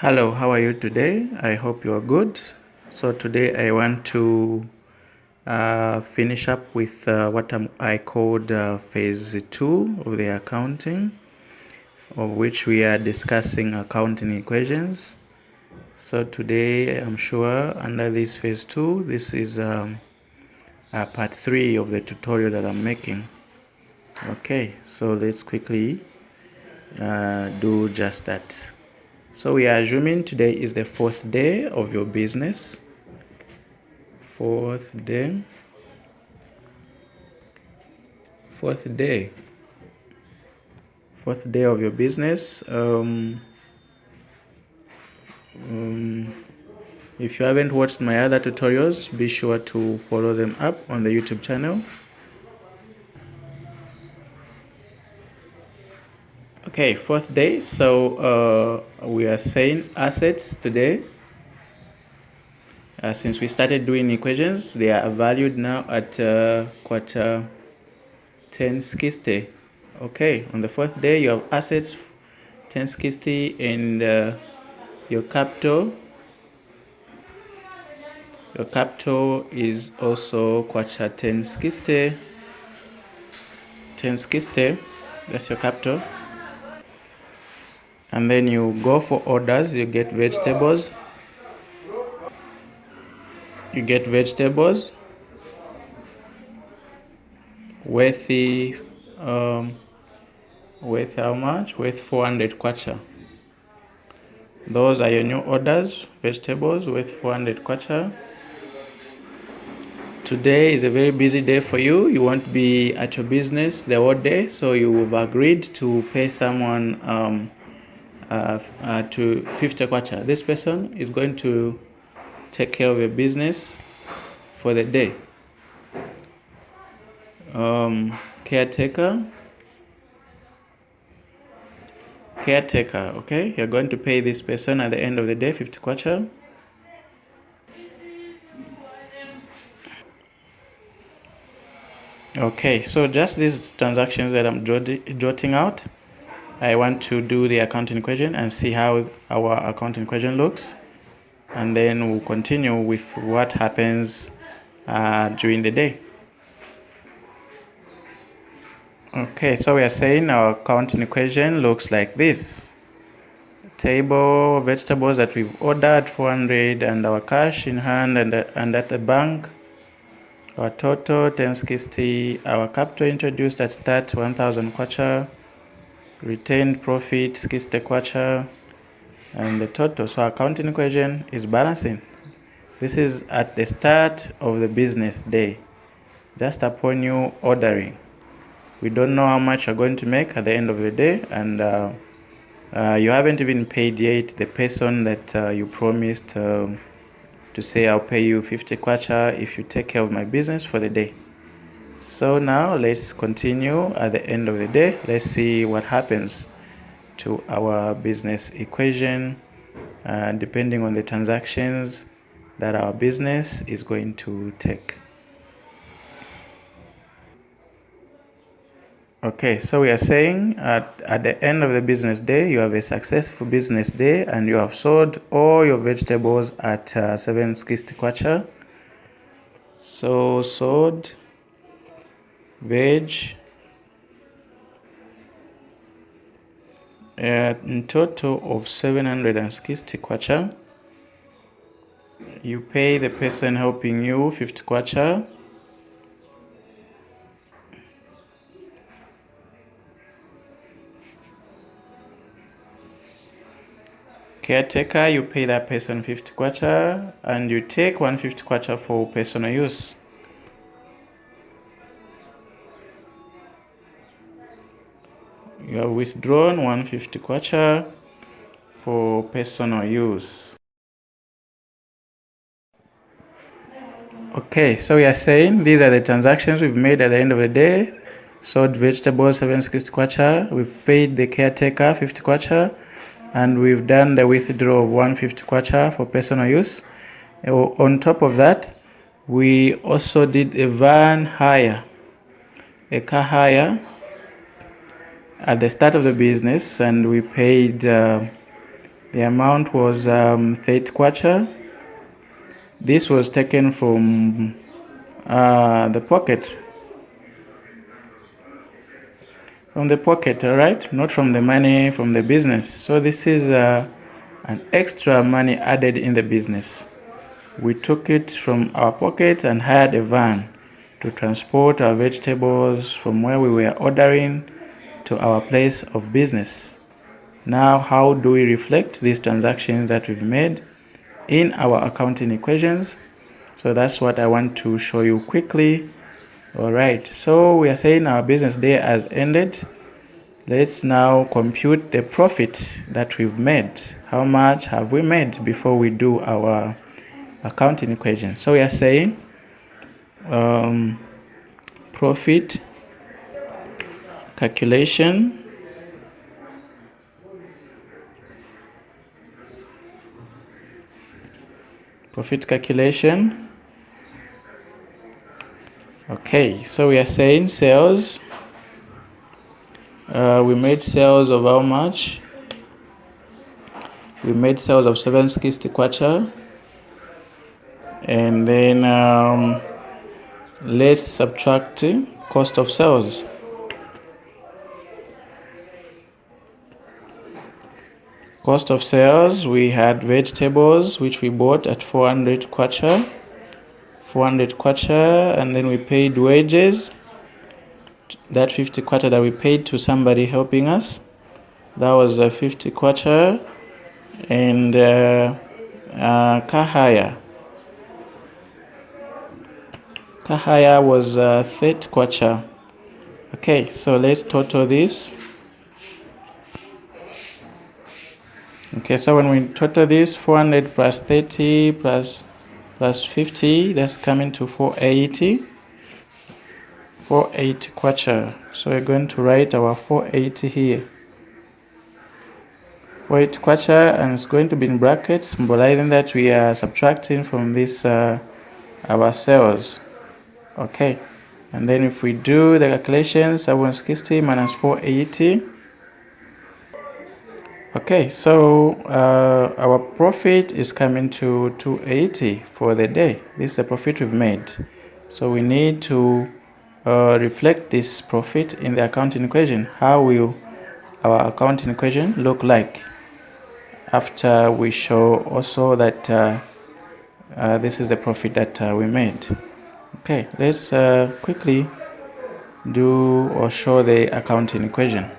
Hello, how are you today? I hope you are good. So today I want to finish up with I called phase 2 of the accounting, of which we are discussing accounting equations. So today I'm sure under this phase 2, this is part 3 of the tutorial that I'm making. Okay, so let's quickly do just that. So we are assuming today is the 4th day of your business. Fourth day of your business. If you haven't watched my other tutorials, be sure to follow them up on the YouTube channel. Okay, 4th day. So we are saying assets today. Since we started doing equations, they are valued now at quarter 1060. Okay, on the 4th day you have assets 1060 and your capital is also quarter 1060. That's your capital. And then you go for orders. You get vegetables. Worth how much? Worth 400 kwacha. Those are your new orders. Vegetables worth 400 kwacha. Today is a very busy day for you. You won't be at your business the whole day, so you've agreed to pay someone to 50 kwacha. This person is going to take care of your business for the day. Caretaker, okay? You're going to pay this person at the end of the day 50 kwacha. Okay, so just these transactions that I'm jotting out, I want to do the accounting equation and see how our accounting equation looks, and then we'll continue with what happens during the day. Okay, so we are saying our accounting equation looks like this. Table, vegetables that we've ordered 400, and our cash in hand and at the bank. Our total 1060, our capital introduced at start 1000 kwacha, retained profit 60 kwacha, and the total. So our accounting equation is balancing. This is at the start of the business day, just upon you ordering. We don't know how much you're going to make at the end of the day, and you haven't even paid yet the person that you promised to say I'll pay you 50 kwacha if you take care of my business for the day. So now let's continue at the end of the day. Let's see what happens to our business equation depending on the transactions that our business is going to take. Okay, so we are saying at the end of the business day, you have a successful business day and you have sold all your vegetables at 760 kwacha. So sold veg in total of 760 kwacha. You pay the person helping you 50 kwacha. Caretaker, you pay that person 50 kwacha and you take 150 kwacha for personal use. You have withdrawn 150 kwacha for personal use. Okay, so we are saying these are the transactions we've made at the end of the day. Sold vegetables 760 kwacha, we've paid the caretaker 50 kwacha, and we've done the withdrawal of 150 kwacha for personal use. On top of that, we also did a van hire, a car hire at the start of the business, and we paid The amount was 30 kwacha. This was taken from the pocket. From the pocket, all right? Not from the money from the business. So this is an extra money added in the business. We took it from our pocket and hired a van to transport our vegetables from where we were ordering to our place of business. Now, how do we reflect these transactions that we've made in our accounting equations? So that's what I want to show you quickly. All right, so we are saying our business day has ended. Let's now compute the profit that we've made. How much have we made before we do our accounting equation? So we are saying profit calculation Okay, so we are saying sales. We made sales of how much? We made sales of 760 kwacha. And then let's subtract cost of sales. Cost of sales, we had vegetables which we bought at 400 kwacha. 400 kwacha, and then we paid wages. That 50 kwacha that we paid to somebody helping us, that was 50 kwacha. And kahaya was 30 kwacha. Okay, so let's total this. Okay, so when we total this, 400 plus 30 plus 50, that's coming to 480. 480 kwacha. So we're going to write our 480 here. 480 kwacha, and it's going to be in brackets, symbolizing that we are subtracting from this our sales. Okay, and then if we do the calculation, 760 minus 480. Okay, so our profit is coming to 280 for the day. This is the profit we've made. So we need to reflect this profit in the accounting equation. How will our accounting equation look like after we show also that this is the profit that we made? Okay, let's quickly do or show the accounting equation.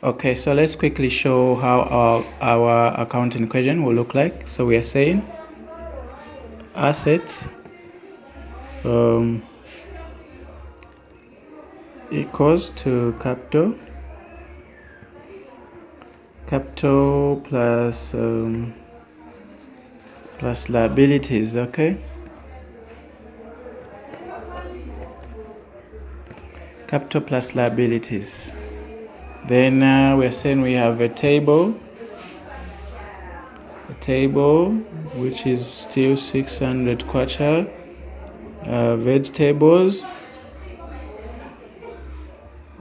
Okay, so let's quickly show how our accounting equation will look like. So we are saying assets equals to capital plus liabilities. Okay, capital plus liabilities. Then we're saying we have a table which is still 600 kwacha.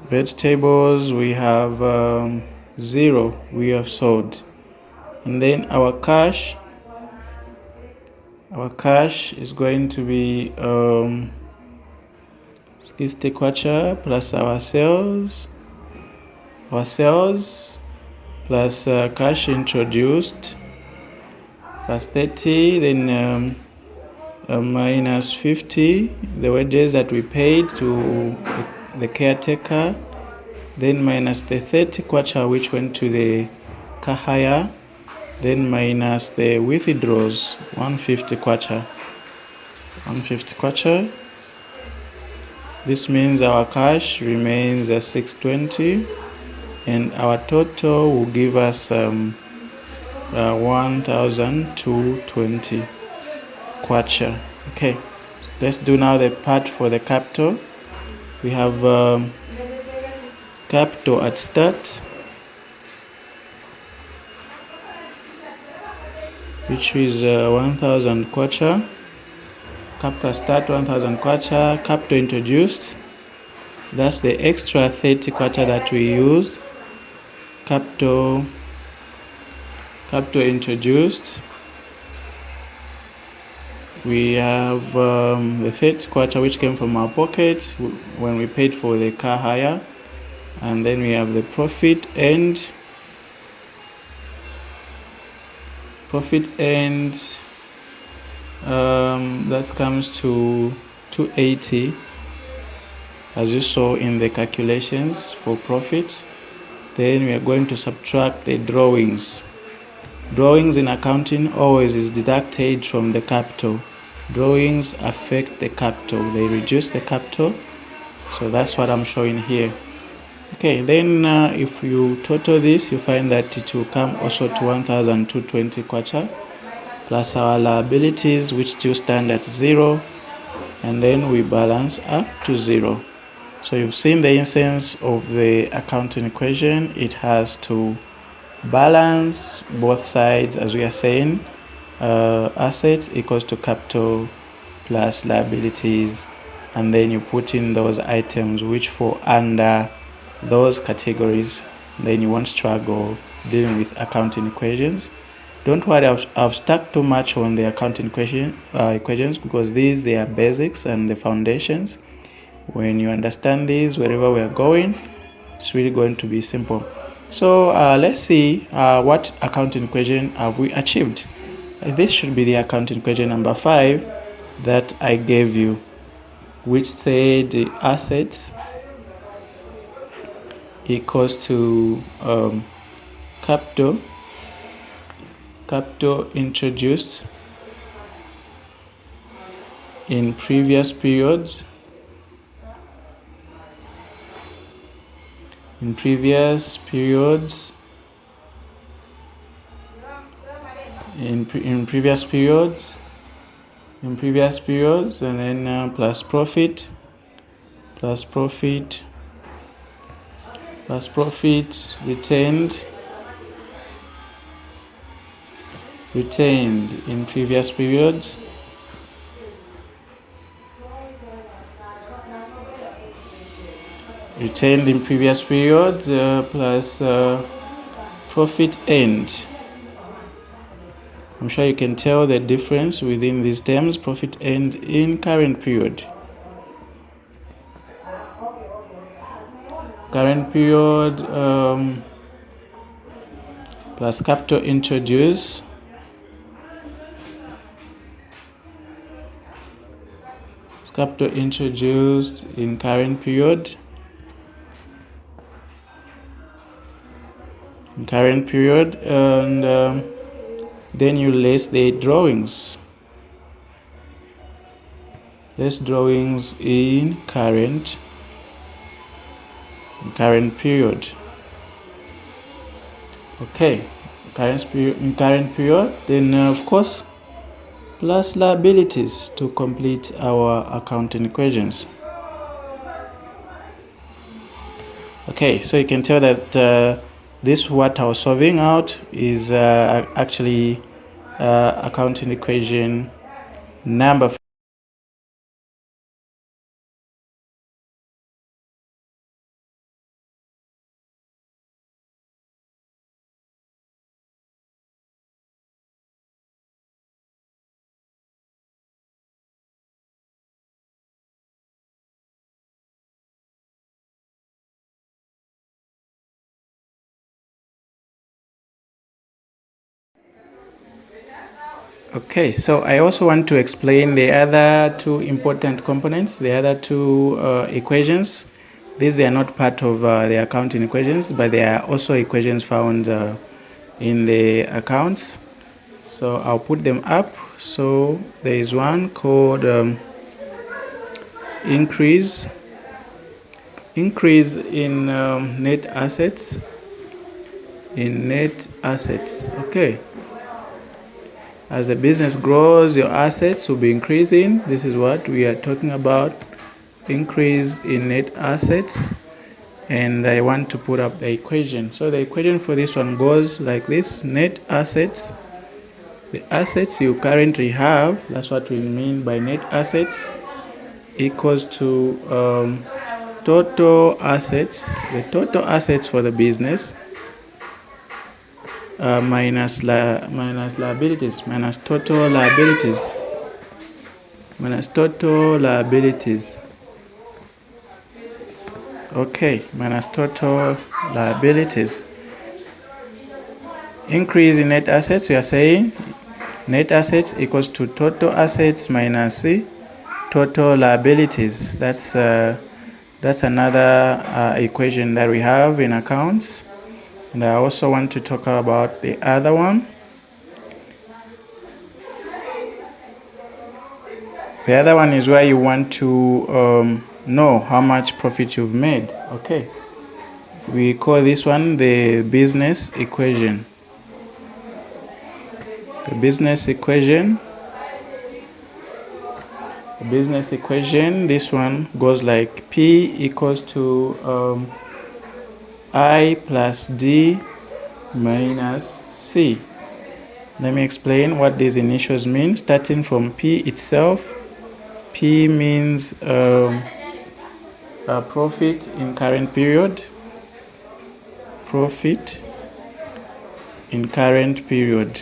Vegetables, we have 0 we have sold. And then our cash is going to be 60 kwacha plus our sales plus cash introduced plus 30, then minus 50, the wages that we paid to the caretaker, then minus the 30 kwacha which went to the kahaya, then minus the withdrawals, 150 kwacha. This means our cash remains at 620, and our total will give us 1,220 kwacha. Okay, let's do now the part for the capital. We have capital at start, which is 1,000 kwacha. Capital start 1,000 kwacha. Capital introduced, that's the extra 30 kwacha that we used. Capital capital introduced. We have the third quarter, which came from our pocket when we paid for the car hire, and then we have the profit end. That comes to 280, as you saw in the calculations for profit. Then we are going to subtract the drawings. Drawings in accounting always is deducted from the capital. Drawings affect the capital, they reduce the capital, so that's what I'm showing here. Okay, then if you total this, you find that it will come also to 1,220 kwacha, plus our liabilities, which still stand at 0, and then we balance up to 0. So you've seen the essence of the accounting equation. It has to balance both sides, as we are saying. Assets equals to capital plus liabilities, and then you put in those items which fall under those categories. Then you won't struggle dealing with accounting equations. Don't worry, I've stuck too much on the accounting equations because they are basics and the foundations. When you understand these, wherever we are going, it's really going to be simple. So let's see what accounting equation have we achieved. This should be the accounting equation number 5 that I gave you, which said the assets equals to capital introduced in previous periods, and then plus profit retained in previous periods, plus profit end. I'm sure you can tell the difference within these terms. Profit end in current period. Plus capital introduced. In current period. And then you list the drawings. In current period. Okay, in current period. Then of course, plus liabilities to complete our accounting equations. Okay, so you can tell that this what I was solving out is actually accounting equation number 5. Okay, so I also want to explain the other two important components, the other two equations. These are not part of the accounting equations, but they are also equations found in the accounts. So I'll put them up. So there is one called increase in net assets. Okay. As the business grows, your assets will be increasing. This is what we are talking about, increase in net assets. And I want to put up the equation. So the equation for this one goes like this: net assets, the assets you currently have, that's what we mean by net assets, equals to total assets, the total assets for the business, minus liabilities, minus total liabilities, minus total liabilities. Okay, minus total liabilities. Increase in net assets, we are saying net assets equals to total assets minus total liabilities. That's another equation that we have in accounts. And I also want to talk about the other one. The other one is where you want to know how much profit you've made. Okay, we call this one the business equation. The business equation. The business equation. This one goes like P equals to I plus D minus C. Let me explain what these initials mean. Starting from P itself. P means a profit in current period. Profit in current period.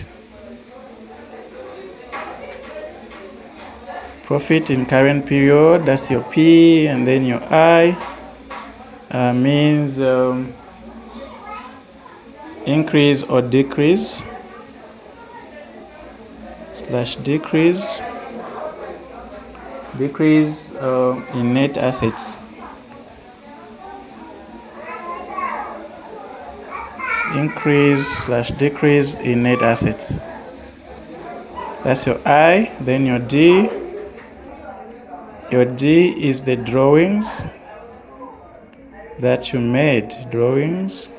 Profit in current period, that's your P, and then your I means increase or decrease, slash decrease, decrease in net assets. Increase slash decrease in net assets. That's your I. Then your D. Your D is the drawings that you made. Drawings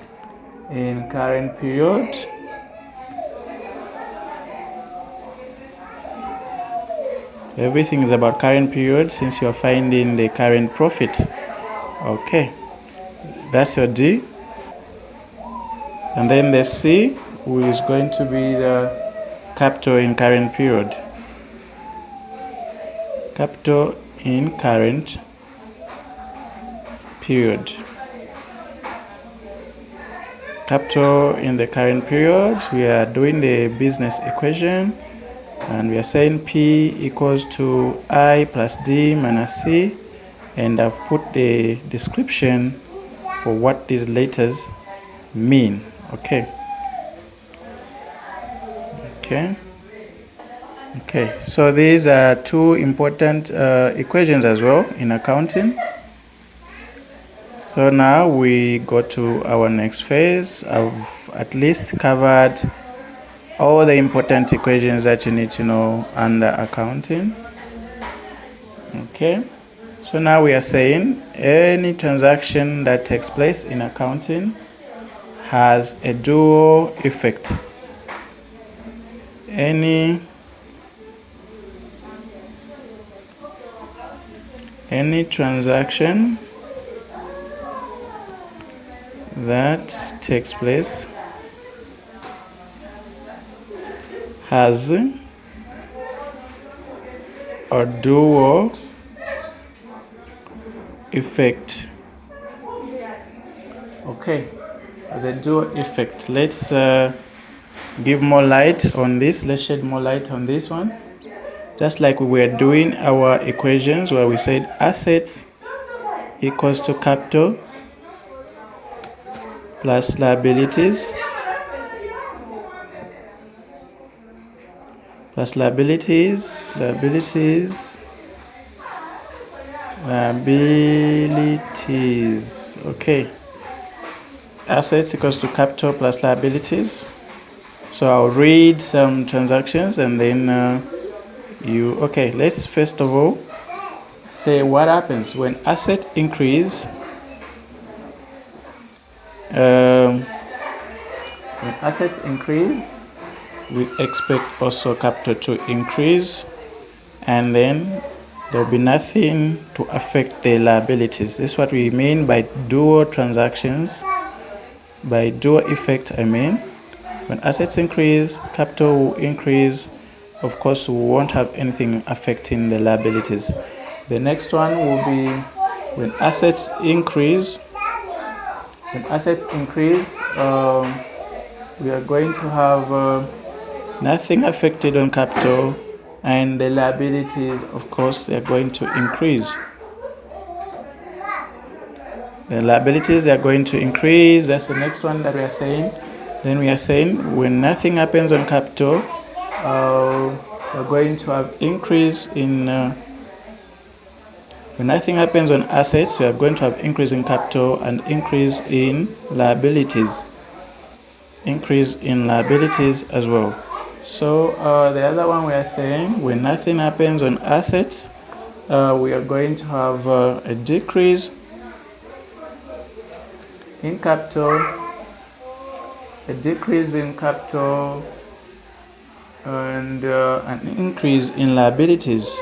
in current period. Everything is about current period since you're finding the current profit. Okay, that's your D. And then the C is going to be the capital in current period. Capital in current period. Capital in the current period. We are doing the business equation and we are saying P equals to I plus D minus C, and I've put the description for what these letters mean. Okay. So these are two important equations as well in accounting. So now we go to our next phase. I've at least covered all the important equations that you need to know under accounting. Okay, so now we are saying any transaction that takes place in accounting has a dual effect. Any transaction that takes place has a dual effect. Okay, the dual effect. Let's give more light on this. Let's shed more light on this one. Just like we were doing our equations where we said assets equals to capital plus liabilities plus liabilities. Okay, assets equals to capital plus liabilities. So I'll read some transactions and then okay, let's first of all say what happens when assets increase. When assets increase, we expect also capital to increase, and then there will be nothing to affect the liabilities. This is what we mean by dual transactions. By dual effect, I mean when assets increase, capital will increase. Of course, we won't have anything affecting the liabilities. The next one will be when assets increase. When assets increase, we are going to have nothing affected on capital, and the liabilities, of course, they are going to increase. The liabilities are going to increase. That's the next one that we are saying. Then we are saying when nothing happens on capital, we're going to have increase in when nothing happens on assets, we are going to have increase in capital and increase in liabilities. Increase in liabilities as well. So the other one we are saying when nothing happens on assets, we are going to have a decrease in capital, and an increase in liabilities.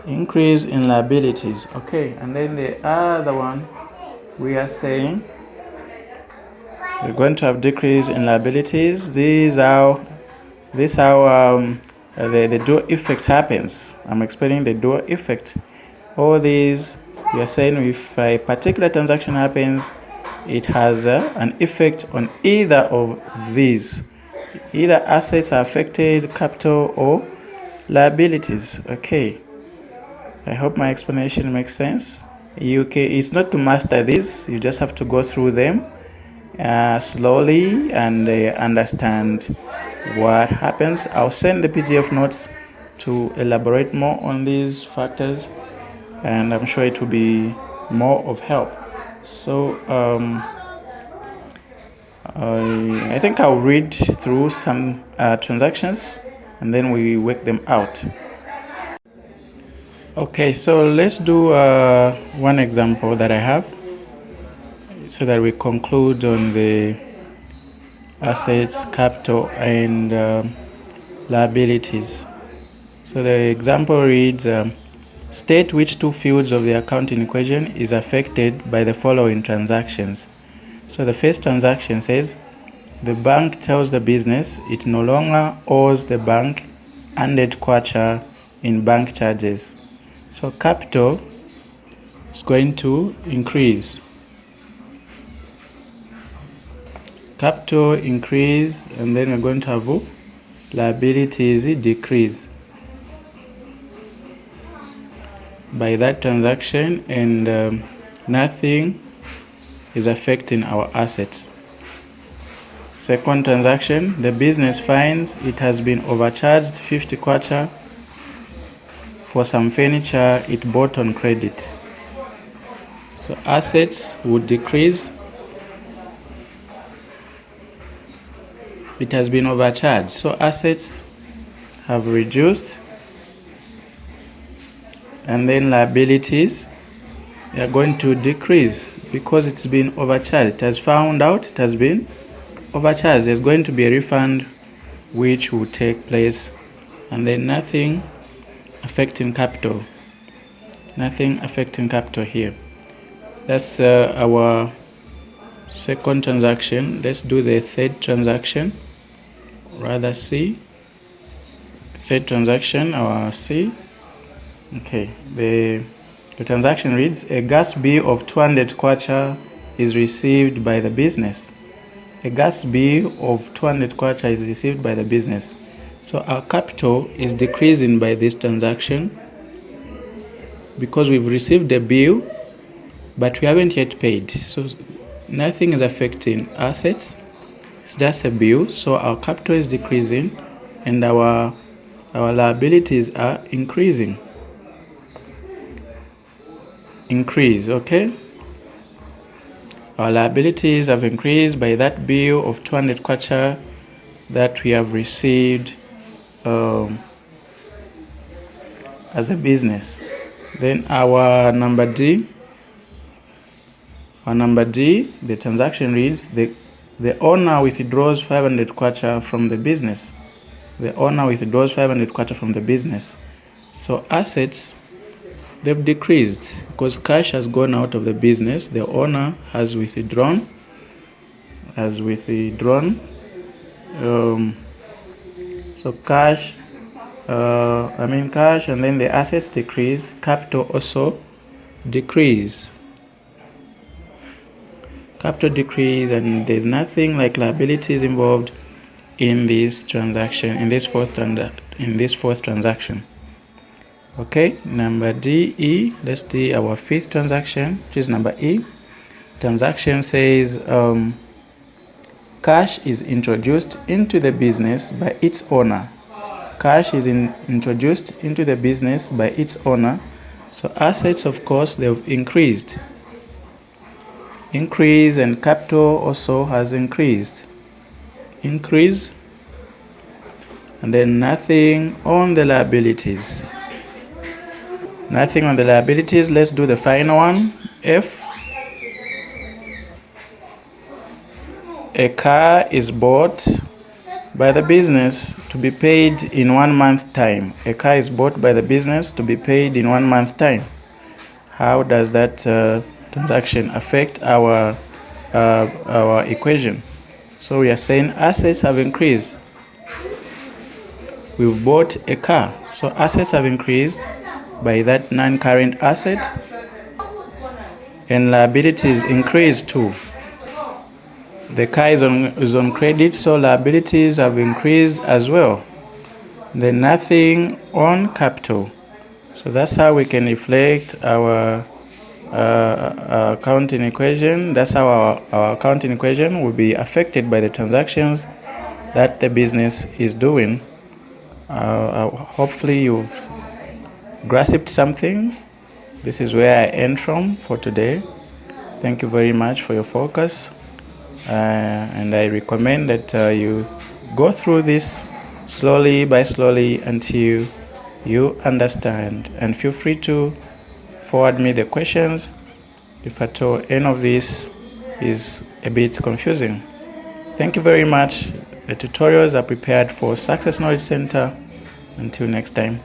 Increase in liabilities. Okay, and then the other one we are saying we're going to have decrease in liabilities. This how the dual effect happens. I'm explaining the dual effect. All these we are saying if a particular transaction happens, it has an effect on either of these. Either assets are affected, capital or liabilities. Okay, I hope my explanation makes sense. It's not to master this, you just have to go through them slowly and understand what happens. I'll send the PDF notes to elaborate more on these factors, and I'm sure it will be more of help. So I think I'll read through some transactions and then we work them out. Okay, so let's do one example that I have so that we conclude on the assets, capital, and liabilities. So the example reads, state which two fields of the accounting equation is affected by the following transactions. So the first transaction says, the bank tells the business it no longer owes the bank 100 kwacha in bank charges. So capital is going to increase. Capital increase, and then we're going to have liabilities decrease by that transaction, and nothing is affecting our assets. Second transaction, the business finds it has been overcharged 50 kwacha for some furniture it bought on credit. So assets would decrease. It has been overcharged, so assets have reduced, and then liabilities are going to decrease because it's been overcharged. It has found out it has been overcharged. There's going to be a refund which will take place, and then nothing affecting capital. Nothing affecting capital here. That's our second transaction. Let's do the third transaction, rather C. Third transaction, our C. Okay, the transaction reads, a gas bill of 200 kwacha is received by the business. A gas bill of 200 kwacha is received by the business. So our capital is decreasing by this transaction because we've received the bill, but we haven't yet paid. So nothing is affecting assets. It's just a bill. So our capital is decreasing and our liabilities are increasing. Okay? Our liabilities have increased by that bill of 200 kwacha that we have received as a business. Then our number D, the transaction reads, the owner withdraws 500 kwacha from the business. The owner withdraws 500 kwacha from the business. So assets, they've decreased because cash has gone out of the business. The owner has withdrawn. So cash, cash, and then the assets decrease. Capital also decrease. capital decrease, and there's nothing like liabilities involved in this transaction, in this fourth transaction. Okay, number DE. Let's do our fifth transaction, which is number E. Transaction says cash is introduced into the business by its owner. Cash is introduced into the business by its owner. So assets, of course, they've increased. Increase, and capital also has increased. Increase, and then nothing on the liabilities. Nothing on the liabilities. Let's do the final one, F. A car is bought by the business to be paid in 1 month time. A car is bought by the business to be paid in 1 month time. How does that transaction affect our equation? So we are saying assets have increased. We've bought a car, so assets have increased by that non-current asset, and liabilities increased too. The car is on credit, so liabilities have increased as well. Then nothing on capital. So that's how we can reflect our accounting equation. That's how our accounting equation will be affected by the transactions that the business is doing. Hopefully you've grasped something. This is where I end from for today. Thank you very much for your focus. And I recommend that you go through this slowly until you understand, and feel free to forward me the questions if at all any of this is a bit confusing. Thank you very much. The tutorials are prepared for Success Knowledge Center. Until next time.